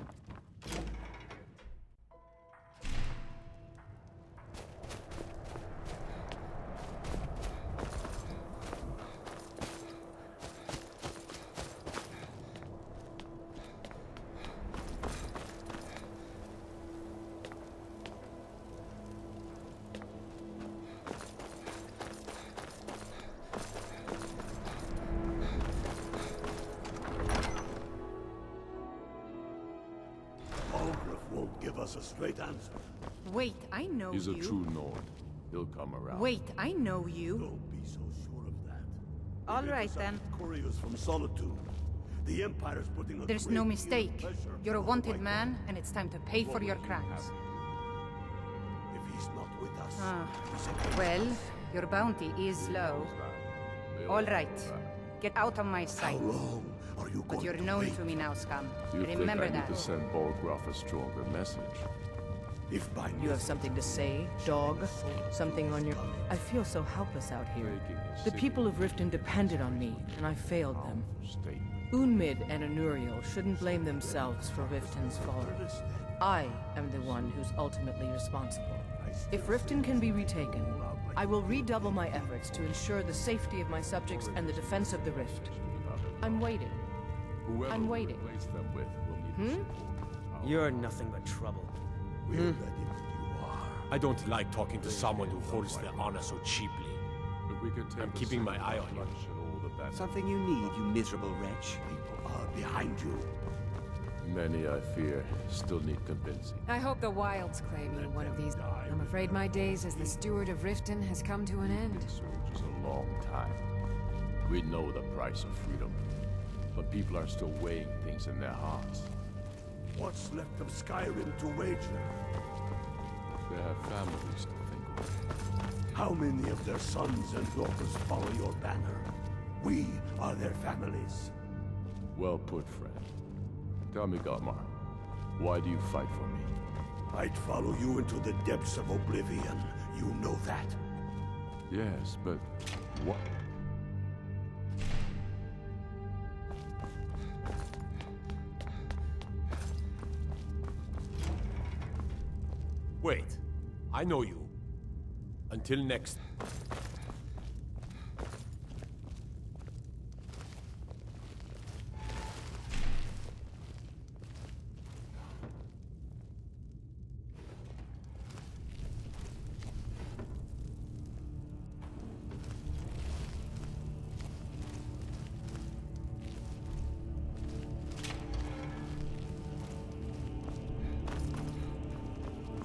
Won't give us a straight answer. Wait, I know He's you. a true Nord. He'll come around. Wait, I know you. Don't be so sure of that. All right then. Couriers from Solitude. The Empire's putting a There's great no deal of mistake. pressure You're a on wanted White man, and it's time to pay for your crimes. If he's not with us, Ah. he's a Well, your bounty is low. All right. Get out of my sight. How long are you But going you're to known wait? to me now, scum. Do you Remember think I that. need to send Borgroff a stronger message? If by You have something to say, dog? Something on your... I feel so helpless out here. The people of Riften depended on me, and I failed them. Unmid and Anuriel shouldn't blame themselves for Riften's fall. I am the one who's ultimately responsible. If Riften can be retaken, I will redouble my efforts to ensure the safety of my subjects and the defense of the Rift. I'm waiting. I'm waiting. You're nothing but trouble. I don't like talking to someone who holds their honor so cheaply. I'm keeping my eye on you. Something you need, you miserable wretch. People are behind you. Many, I fear, still need convincing. I hope the Wilds claim you one of these. I'm afraid my days as the steward of Riften has come to an end. Soldiers a long time. We know the price of freedom, but people are still weighing things in their hearts. What's left of Skyrim to wager? They have families to think of. How many of their sons and daughters follow your banner? We are their families. Well put, friend. Tell me, Godmar, why do you fight for me? I'd follow you into the depths of oblivion. You know that. Yes, but what? Wait, I know you. Until next.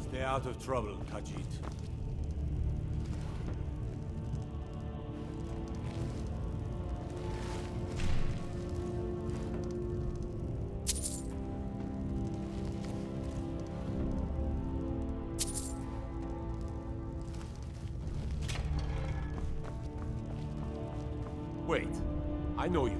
Stay out of trouble, Khajiit. Wait, I know you.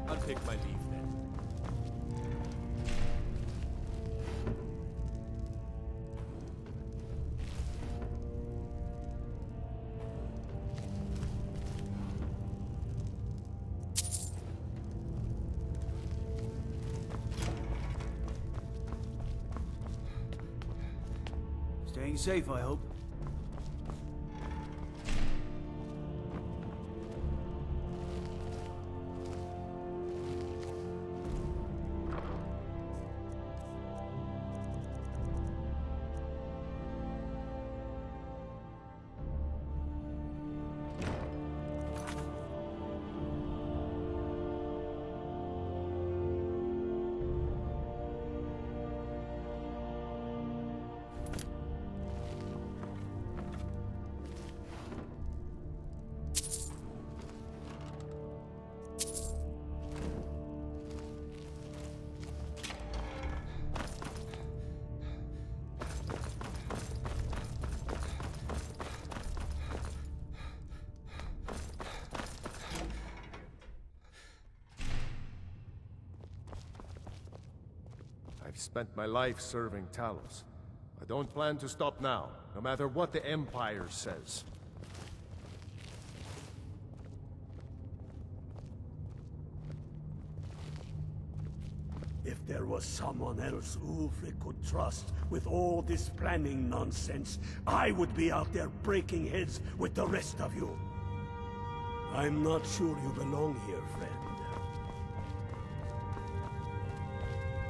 I'll take my leave then. Staying safe, I hope. I've spent my life serving Talos. I don't plan to stop now, no matter what the Empire says. If there was someone else Ulfric could trust with all this planning nonsense, I would be out there breaking heads with the rest of you. I'm not sure you belong here, friend.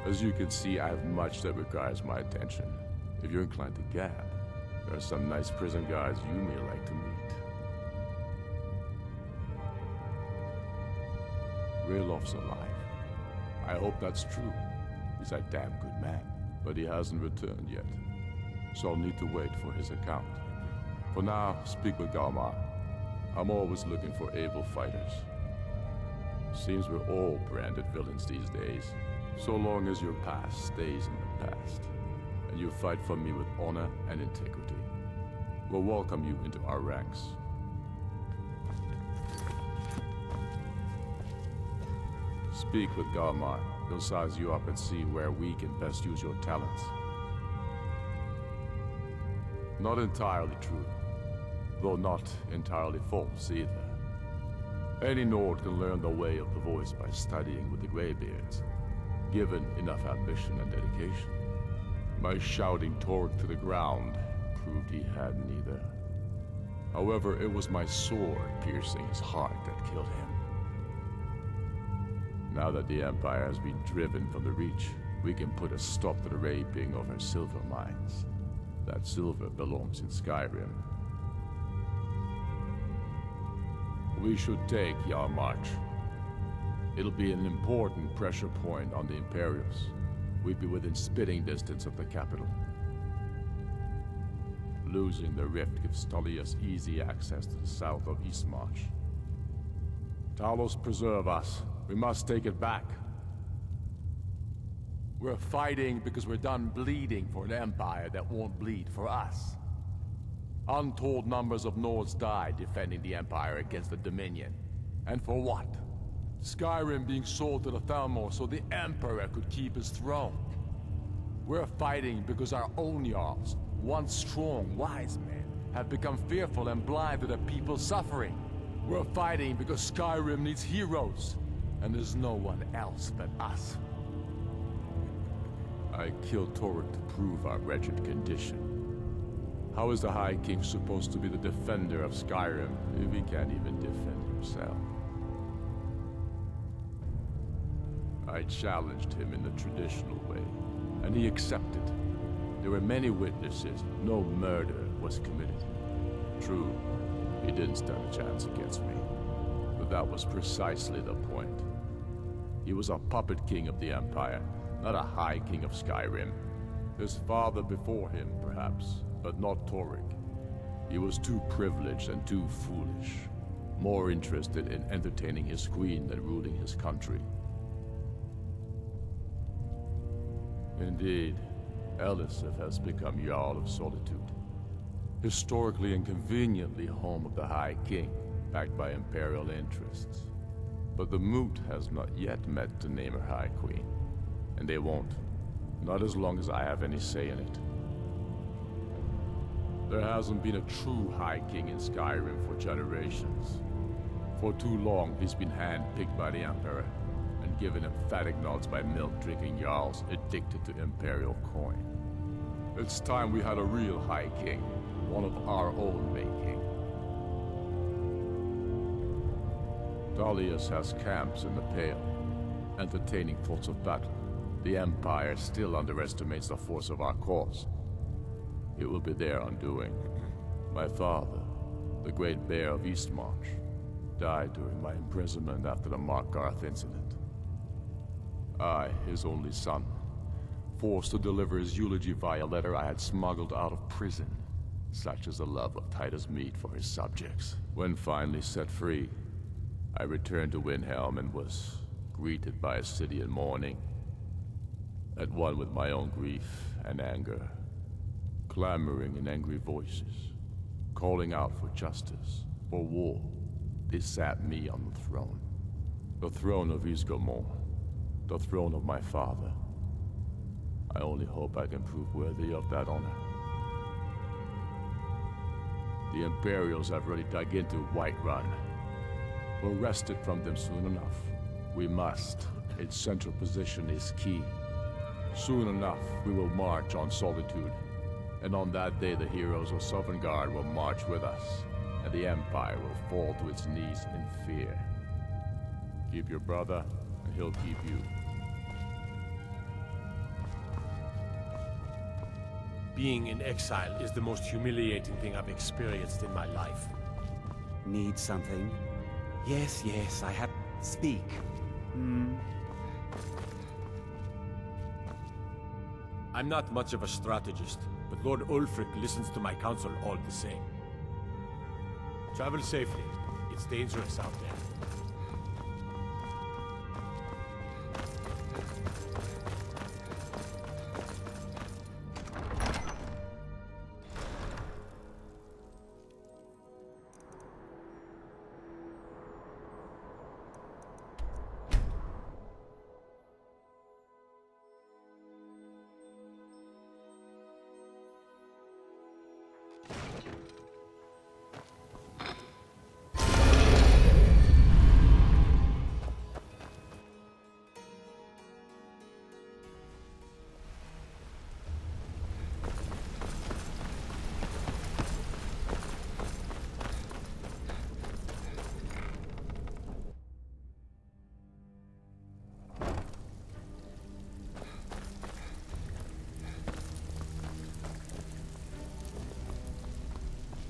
As you can see, I have much that requires my attention. If you're inclined to gab, there are some nice prison guards you may like to meet. Raylof's alive. I hope that's true. He's a damn good man, but he hasn't returned yet. So I'll need to wait for his account. For now, speak with Galmar. I'm always looking for able fighters. Seems we're all branded villains these days, so long as your past stays in the past, and you fight for me with honor and integrity. We'll welcome you into our ranks. Speak with Galmar. He'll size you up and see where we can best use your talents. Not entirely true, though not entirely false either. Any Nord can learn the way of the voice by studying with the Greybeards, given enough ambition and dedication. My shouting Torg to the ground proved he had neither. However, it was my sword piercing his heart that killed him. Now that the Empire has been driven from the Reach, we can put a stop to the raping of her silver mines. That silver belongs in Skyrim. We should take Yarmarch. It'll be an important pressure point on the Imperials. We'd be within spitting distance of the capital. Losing the rift gives Tullius easy access to the south of Eastmarch. Talos preserve us. We must take it back. We're fighting because we're done bleeding for an empire that won't bleed for us. Untold numbers of Nords died defending the Empire against the Dominion. And for what? Skyrim being sold to the Thalmor so the Emperor could keep his throne. We're fighting because our own Jarls, once strong, wise men, have become fearful and blind to the people's suffering. We're fighting because Skyrim needs heroes, and there's no one else but us. I killed Toruk to prove our wretched condition. How is the High King supposed to be the defender of Skyrim if he can't even defend himself? I challenged him in the traditional way, and he accepted. There were many witnesses. No murder was committed. True, he didn't stand a chance against me, but that was precisely the point. He was a puppet king of the Empire, not a High King of Skyrim. His father before him, perhaps, but not Toruk. He was too privileged and too foolish, more interested in entertaining his queen than ruling his country. Indeed, Elisif has become Jarl of Solitude, historically and conveniently home of the High King, backed by Imperial interests. But the Moot has not yet met to name her High Queen, and they won't, not as long as I have any say in it. There hasn't been a true High King in Skyrim for generations. For too long, he's been handpicked by the Emperor, and given emphatic nods by milk-drinking Jarls addicted to Imperial coin. It's time we had a real High King, one of our own making. Tullius has camps in the Pale, entertaining thoughts of battle. The Empire still underestimates the force of our cause. It will be their undoing. My father, the Great Bear of Eastmarch, died during my imprisonment after the Markarth incident. I, his only son, forced to deliver his eulogy via letter I had smuggled out of prison. Such is the love of Titus meat for his subjects. When finally set free, I returned to Windhelm and was greeted by a city in mourning, at one with my own grief and anger, clamoring in angry voices, calling out for justice, for war. They sat me on the throne of Ysgramor, the throne of my father. I only hope I can prove worthy of that honor. The Imperials have already dug into Whiterun. We'll wrest it from them soon enough. We must. Its central position is key. Soon enough, we will march on Solitude. And on that day, the heroes of Sovngarde will march with us, and the Empire will fall to its knees in fear. Keep your brother, and he'll keep you. Being in exile is the most humiliating thing I've experienced in my life. Need something? Yes, yes, I have... Speak. I'm not much of a strategist, but Lord Ulfric listens to my counsel all the same. Travel safely. It's dangerous out there.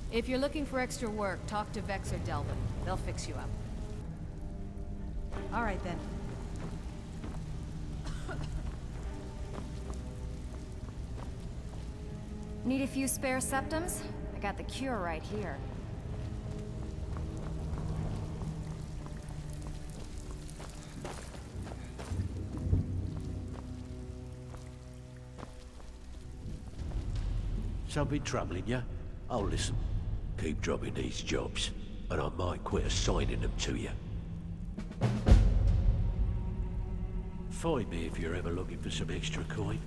If you're looking for extra work, talk to Vex or Delvin. They'll fix you up. All right, then. Need a few spare septums? I got the cure right here. Something troubling you? Oh, listen. Keep dropping these jobs, and I might quit assigning them to you. Find me if you're ever looking for some extra coin.